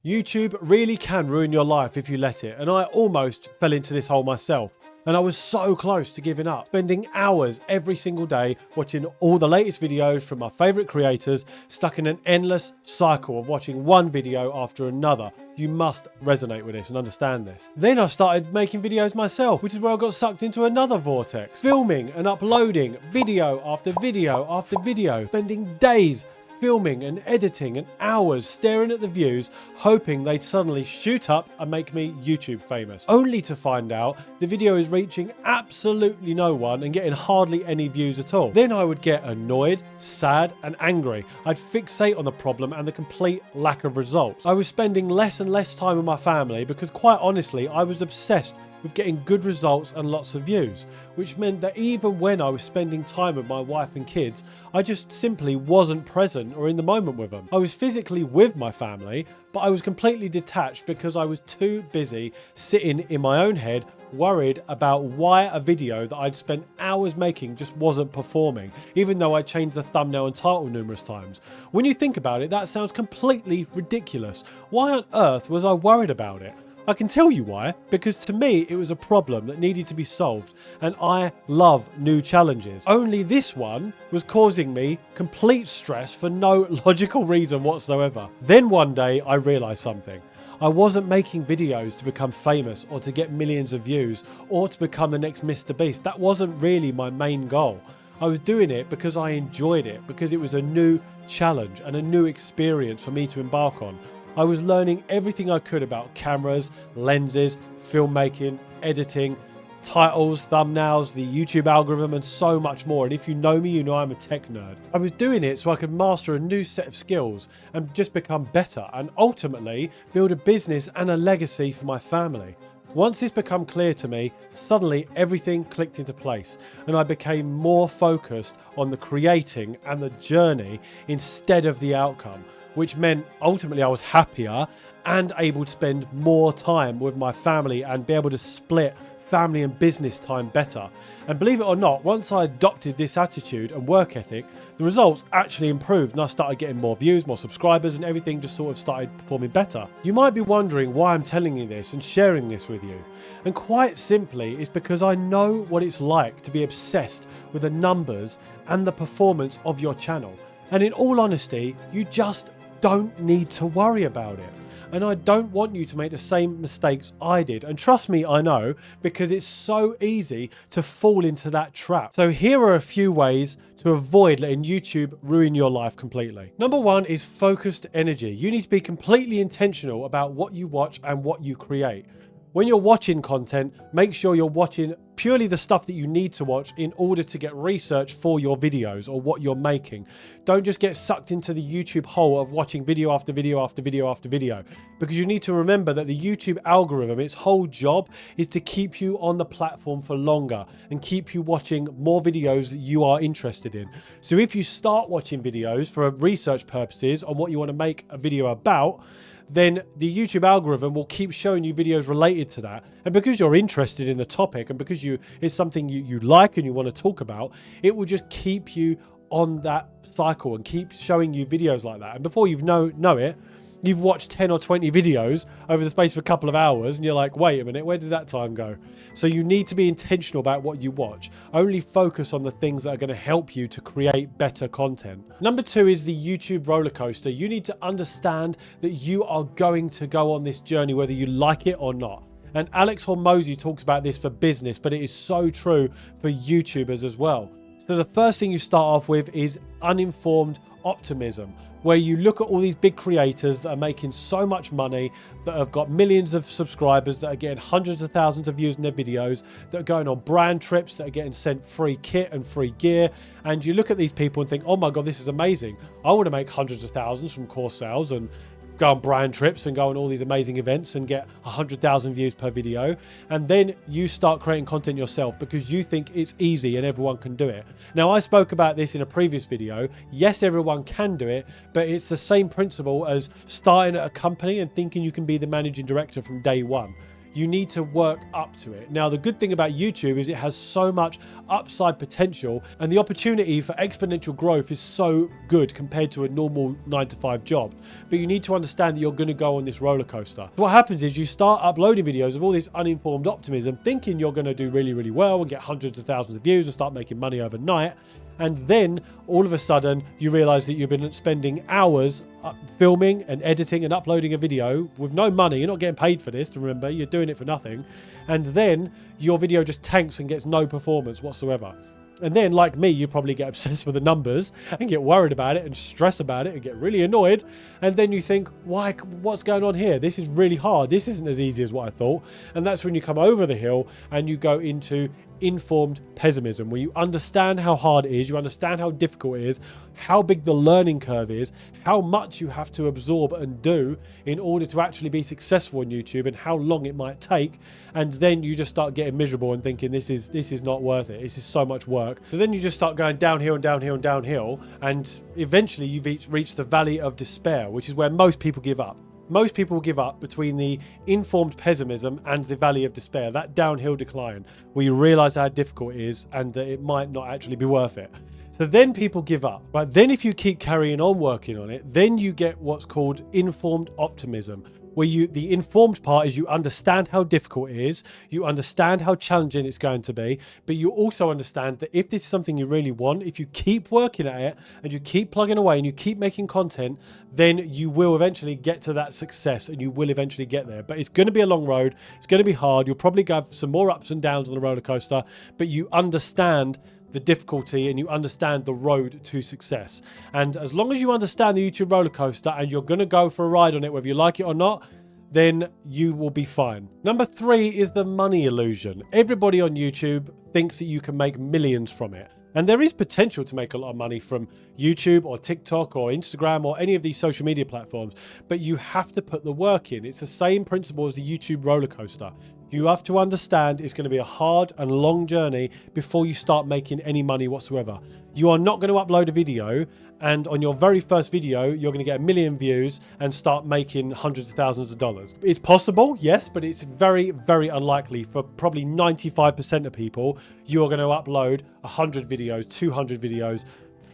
YouTube really can ruin your life if you let it, and I almost fell into this hole myself. And I was so close to giving up, spending hours every single day watching all the latest videos from my favourite creators, stuck in an endless cycle of watching one video after another. You must resonate with this and understand this. Then I started making videos myself, which is where I got sucked into another vortex. Filming and uploading video after video after video, spending days filming and editing and hours staring at the views, hoping they'd suddenly shoot up and make me YouTube famous, only to find out the video is reaching absolutely no one and getting hardly any views at all. Then I would get annoyed, sad and angry. I'd fixate on the problem and the complete lack of results. I was spending less and less time with my family because, quite honestly, I was obsessed with getting good results and lots of views, which meant that even when I was spending time with my wife and kids, I just simply wasn't present or in the moment with them. I was physically with my family, but I was completely detached because I was too busy sitting in my own head, worried about why a video that I'd spent hours making just wasn't performing, even though I changed the thumbnail and title numerous times. When you think about it, that sounds completely ridiculous. Why on earth was I worried about it? I can tell you why, because to me it was a problem that needed to be solved, and I love new challenges. Only this one was causing me complete stress for no logical reason whatsoever. Then one day I realised something. I wasn't making videos to become famous or to get millions of views or to become the next Mr. Beast. That wasn't really my main goal. I was doing it because I enjoyed it, because it was a new challenge and a new experience for me to embark on. I was learning everything I could about cameras, lenses, filmmaking, editing, titles, thumbnails, the YouTube algorithm, and so much more. And if you know me, you know I'm a tech nerd. I was doing it so I could master a new set of skills and just become better and ultimately build a business and a legacy for my family. Once this became clear to me, suddenly everything clicked into place and I became more focused on the creating and the journey instead of the outcome, which meant ultimately I was happier and able to spend more time with my family and be able to split family and business time better. And believe it or not, once I adopted this attitude and work ethic, the results actually improved and I started getting more views, more subscribers, and everything just sort of started performing better. You might be wondering why I'm telling you this and sharing this with you. And quite simply, it's because I know what it's like to be obsessed with the numbers and the performance of your channel. And in all honesty, you just don't need to worry about it. And I don't want you to make the same mistakes I did. And trust me, I know, because it's so easy to fall into that trap. So here are a few ways to avoid letting YouTube ruin your life completely. Number one is focused energy. You need to be completely intentional about what you watch and what you create. When you're watching content, make sure you're watching purely the stuff that you need to watch in order to get research for your videos or what you're making. Don't just get sucked into the YouTube hole of watching video after video after video after video, because you need to remember that the YouTube algorithm, its whole job is to keep you on the platform for longer and keep you watching more videos that you are interested in. So if you start watching videos for research purposes on what you want to make a video about, then the YouTube algorithm will keep showing you videos related to that. And because you're interested in the topic and because it's something you like and you want to talk about, it will just keep you on that cycle and keep showing you videos like that. And before you know it, you've watched 10 or 20 videos over the space of a couple of hours and you're like, wait a minute, where did that time go? So you need to be intentional about what you watch. Only focus on the things that are going to help you to create better content. Number two is the YouTube roller coaster. You need to understand that you are going to go on this journey whether you like it or not. And Alex Hormozy talks about this for business, but it is so true for YouTubers as well. So the first thing you start off with is uninformed optimism, where you look at all these big creators that are making so much money, that have got millions of subscribers, that are getting hundreds of thousands of views in their videos, that are going on brand trips, that are getting sent free kit and free gear. And you look at these people and think, oh my God, this is amazing. I want to make hundreds of thousands from course sales and go on brand trips and go on all these amazing events and get 100,000 views per video. And then you start creating content yourself because you think it's easy and everyone can do it. Now, I spoke about this in a previous video. Yes, everyone can do it, but it's the same principle as starting at a company and thinking you can be the managing director from day one. You need to work up to it. Now, the good thing about YouTube is it has so much upside potential, and the opportunity for exponential growth is so good compared to a normal 9-to-5 job. But you need to understand that you're going to go on this roller coaster. So what happens is you start uploading videos of all this uninformed optimism, thinking you're going to do really, really well and get hundreds of thousands of views and start making money overnight. And then all of a sudden you realize that you've been spending hours filming and editing and uploading a video with no money. You're not getting paid for this, remember, you're doing it for nothing. And then your video just tanks and gets no performance whatsoever. And then, like me, you probably get obsessed with the numbers and get worried about it and stress about it and get really annoyed. And then you think, why? What's going on here? This is really hard. This isn't as easy as what I thought. And that's when you come over the hill and you go into informed pessimism, where you understand how hard it is, you understand how difficult it is, how big the learning curve is, how much you have to absorb and do in order to actually be successful on YouTube, and how long it might take. And then you just start getting miserable and thinking, this is not worth it. This is so much work. So then you just start going downhill and downhill and downhill, and eventually you've reached the valley of despair, which is where most people give up. Most people give up between the informed pessimism and the valley of despair, that downhill decline, where you realize how difficult it is and that it might not actually be worth it. So then people give up, right? Then if you keep carrying on working on it, then you get what's called informed optimism, where the informed part is you understand how difficult it is, you understand how challenging it's going to be, but you also understand that if this is something you really want, if you keep working at it and you keep plugging away and you keep making content, then you will eventually get to that success and you will eventually get there. But it's going to be a long road. It's going to be hard. You'll probably have some more ups and downs on the roller coaster, but you understand the difficulty and you understand the road to success. And as long as you understand the YouTube roller coaster and you're going to go for a ride on it, whether you like it or not, then you will be fine. Number 3 is the money illusion. Everybody on YouTube thinks that you can make millions from it. And there is potential to make a lot of money from YouTube or TikTok or Instagram or any of these social media platforms, but you have to put the work in. It's the same principle as the YouTube roller coaster. You have to understand it's going to be a hard and long journey before you start making any money whatsoever. You are not going to upload a video and on your very first video, you're going to get 1 million views and start making hundreds of thousands of dollars. It's possible, yes, but it's very, very unlikely. For probably 95% of people, you are going to upload 100 videos, 200 videos,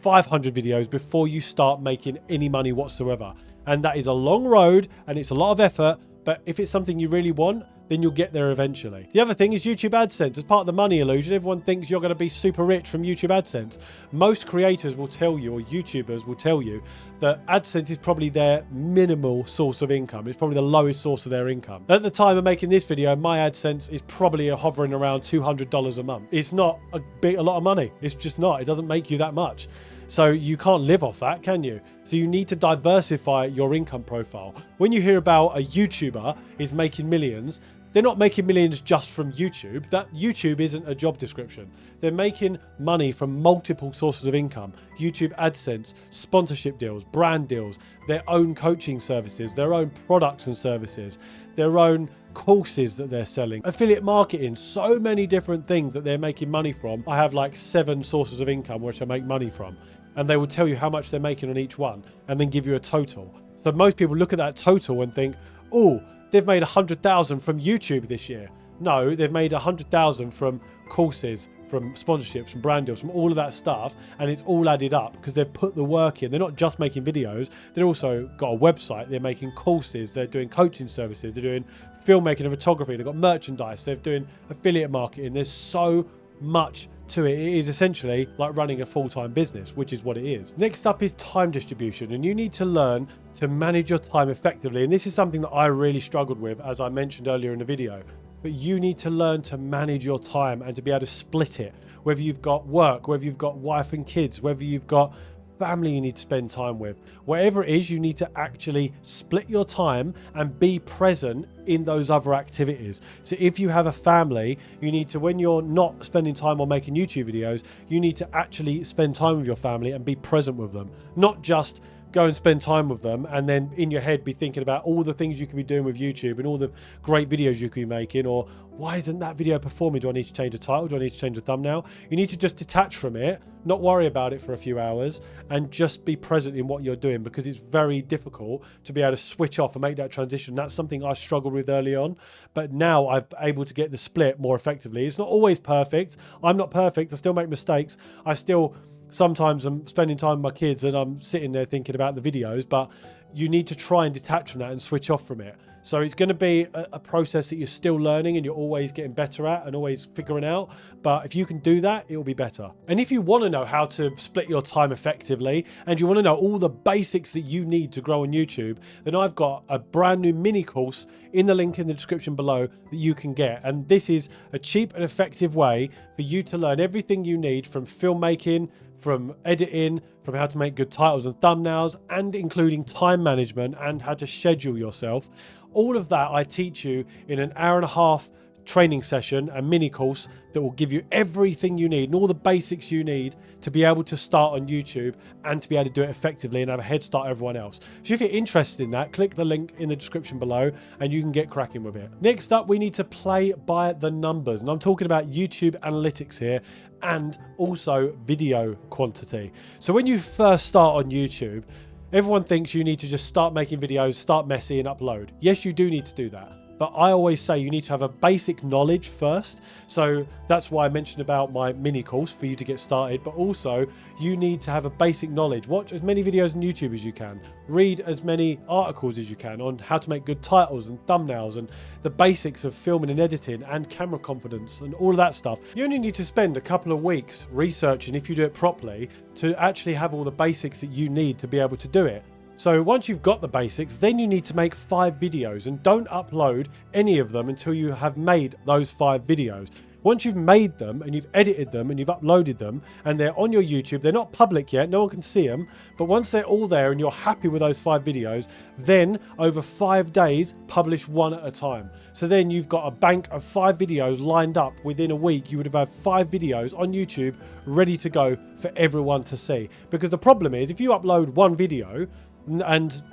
500 videos before you start making any money whatsoever. And that is a long road and it's a lot of effort, but if it's something you really want, then you'll get there eventually. The other thing is YouTube AdSense. As part of the money illusion, everyone thinks you're going to be super rich from YouTube AdSense. Most creators will tell you, or YouTubers will tell you, that AdSense is probably their minimal source of income. It's probably the lowest source of their income. At the time of making this video, my AdSense is probably hovering around $200 a month. It's not a lot of money. It's just not. It doesn't make you that much. So you can't live off that, can you? So you need to diversify your income profile. When you hear about a YouTuber is making millions, they're not making millions just from YouTube. That YouTube isn't a job description. They're making money from multiple sources of income. YouTube AdSense, sponsorship deals, brand deals, their own coaching services, their own products and services, their own courses that they're selling, affiliate marketing, so many different things that they're making money from. I have like 7 sources of income which I make money from. And they will tell you how much they're making on each one and then give you a total. So most people look at that total and think, oh, they've made 100,000 from YouTube this year. No, they've made 100,000 from courses, from sponsorships, from brand deals, from all of that stuff. And it's all added up because they've put the work in. They're not just making videos. They've also got a website. They're making courses. They're doing coaching services. They're doing filmmaking and photography. They've got merchandise. They're doing affiliate marketing. There's so much to it. It is essentially like running a full-time business, which is what it is. Next up is time distribution, and you need to learn to manage your time effectively. And this is something that I really struggled with, as I mentioned earlier in the video. But you need to learn to manage your time and to be able to split it, whether you've got work, whether you've got wife and kids, whether you've got family you need to spend time with. Whatever it is, you need to actually split your time and be present in those other activities. So if you have a family, you need to, when you're not spending time on making YouTube videos, you need to actually spend time with your family and be present with them, not just go and spend time with them and then in your head be thinking about all the things you could be doing with YouTube and all the great videos you could be making, or why isn't that video performing? Do I need to change the title? Do I need to change the thumbnail? You need to just detach from it, not worry about it for a few hours and just be present in what you're doing, because it's very difficult to be able to switch off and make that transition. That's something I struggled with early on, but now I'm able to get the split more effectively. It's not always perfect. I'm not perfect. I still make mistakes. I still sometimes I'm spending time with my kids and I'm sitting there thinking about the videos, but you need to try and detach from that and switch off from it. So it's going to be a process that you're still learning and you're always getting better at and always figuring out. But if you can do that, it will be better. And if you want to know how to split your time effectively and you want to know all the basics that you need to grow on YouTube, then I've got a brand new mini course in the link in the description below that you can get. And this is a cheap and effective way for you to learn everything you need from filmmaking, from editing, from how to make good titles and thumbnails, and including time management and how to schedule yourself. All of that I teach you in an hour-and-a-half training session, a mini course that will give you everything you need and all the basics you need to be able to start on YouTube and to be able to do it effectively and have a head start on everyone else. So if you're interested in that, click the link in the description below and you can get cracking with it. Next up, we need to play by the numbers. And I'm talking about YouTube analytics here and also video quantity. So when you first start on YouTube, everyone thinks you need to just start making videos, start messy and upload. Yes, you do need to do that. But I always say you need to have a basic knowledge first. So that's why I mentioned about my mini course for you to get started. But also you need to have a basic knowledge. Watch as many videos on YouTube as you can. Read as many articles as you can on how to make good titles and thumbnails and the basics of filming and editing and camera confidence and all of that stuff. You only need to spend a couple of weeks researching, if you do it properly, to actually have all the basics that you need to be able to do it. So once you've got the basics, then you need to make 5 videos, and don't upload any of them until you have made those 5 videos. Once you've made them and you've edited them and you've uploaded them and they're on your YouTube, they're not public yet, no one can see them, but once they're all there and you're happy with those 5 videos, then over 5 days, publish one at a time. So then you've got a bank of 5 videos lined up. Within a week, you would have had 5 videos on YouTube ready to go for everyone to see. Because the problem is, if you upload one video, and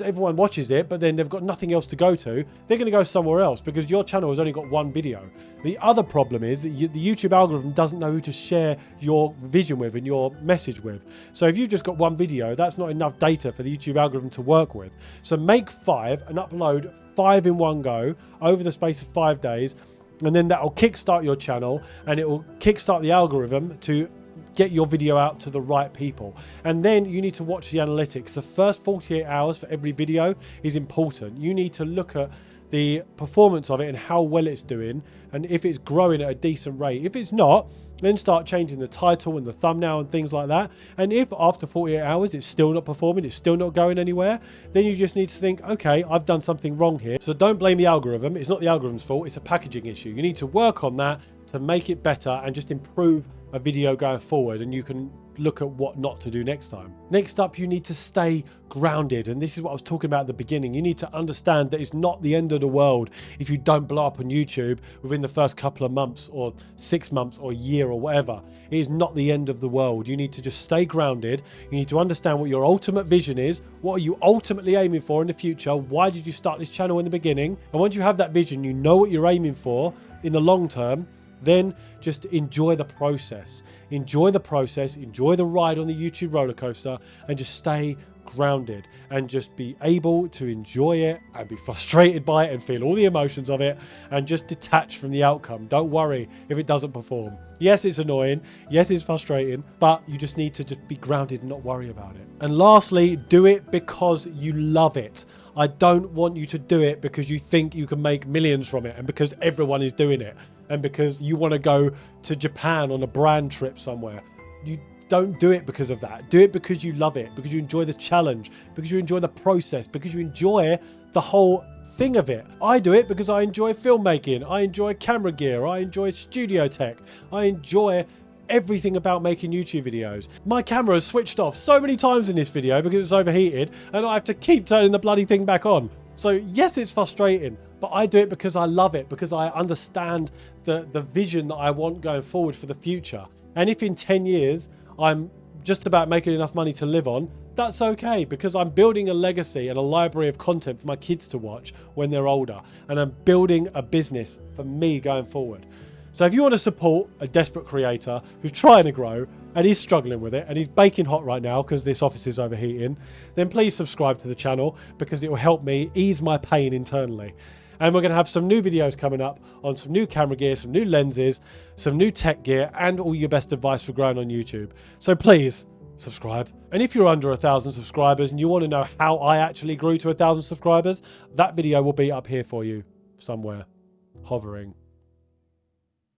everyone watches it, but then they've got nothing else to go to, they're going to go somewhere else because your channel has only got one video. The other problem is that the YouTube algorithm doesn't know who to share your vision with and your message with. So if you've just got one video, that's not enough data for the YouTube algorithm to work with. So make 5 and upload 5 in one go over the space of 5 days, and then that will kickstart your channel and it will kickstart the algorithm to get your video out to the right people. And then you need to watch the analytics. The first 48 hours for every video is important. You need to look at the performance of it and how well it's doing, and if it's growing at a decent rate. If it's not, then start changing the title and the thumbnail and things like that. And if after 48 hours it's still not performing, it's still not going anywhere, then you just need to think, okay, I've done something wrong here. So don't blame the algorithm. It's not the algorithm's fault, it's a packaging issue. You need to work on that to make it better and just improve a video going forward, and you can look at what not to do next time. Next up, you need to stay grounded, and this is what I was talking about at the beginning. You need to understand that it's not the end of the world if you don't blow up on YouTube within the first couple of months or 6 months or a year or whatever. It is not the end of the world. You need to just stay grounded. You need to understand what your ultimate vision is. What are you ultimately aiming for in the future? Why did you start this channel in the beginning? And once you have that vision, you know what you're aiming for in the long term, then just enjoy the process. Enjoy the process, enjoy the ride on the YouTube roller coaster, and just stay grounded and just be able to enjoy it and be frustrated by it and feel all the emotions of it and just detach from the outcome. Don't worry if it doesn't perform. Yes, it's annoying. Yes, it's frustrating, but you just need to just be grounded and not worry about it. And lastly, do it because you love it. I don't want you to do it because you think you can make millions from it and because everyone is doing it and because you want to go to Japan on a brand trip somewhere. You don't do it because of that. Do it because you love it, because you enjoy the challenge, because you enjoy the process, because you enjoy the whole thing of it. I do it because I enjoy filmmaking, I enjoy camera gear, I enjoy studio tech, I enjoy everything about making YouTube videos. My camera has switched off so many times in this video because it's overheated and I have to keep turning the bloody thing back on. So yes, it's frustrating, but I do it because I love it, because I understand the vision that I want going forward for the future. And if in 10 years I'm just about making enough money to live on, that's okay, because I'm building a legacy and a library of content for my kids to watch when they're older, and I'm building a business for me going forward. So if you want to support a desperate creator who's trying to grow and he's struggling with it and he's baking hot right now because this office is overheating, then please subscribe to the channel because it will help me ease my pain internally. And we're going to have some new videos coming up on some new camera gear, some new lenses, some new tech gear, and all your best advice for growing on YouTube. So please subscribe. And if you're under 1,000 subscribers and you want to know how I actually grew to 1,000 subscribers, that video will be up here for you somewhere, hovering.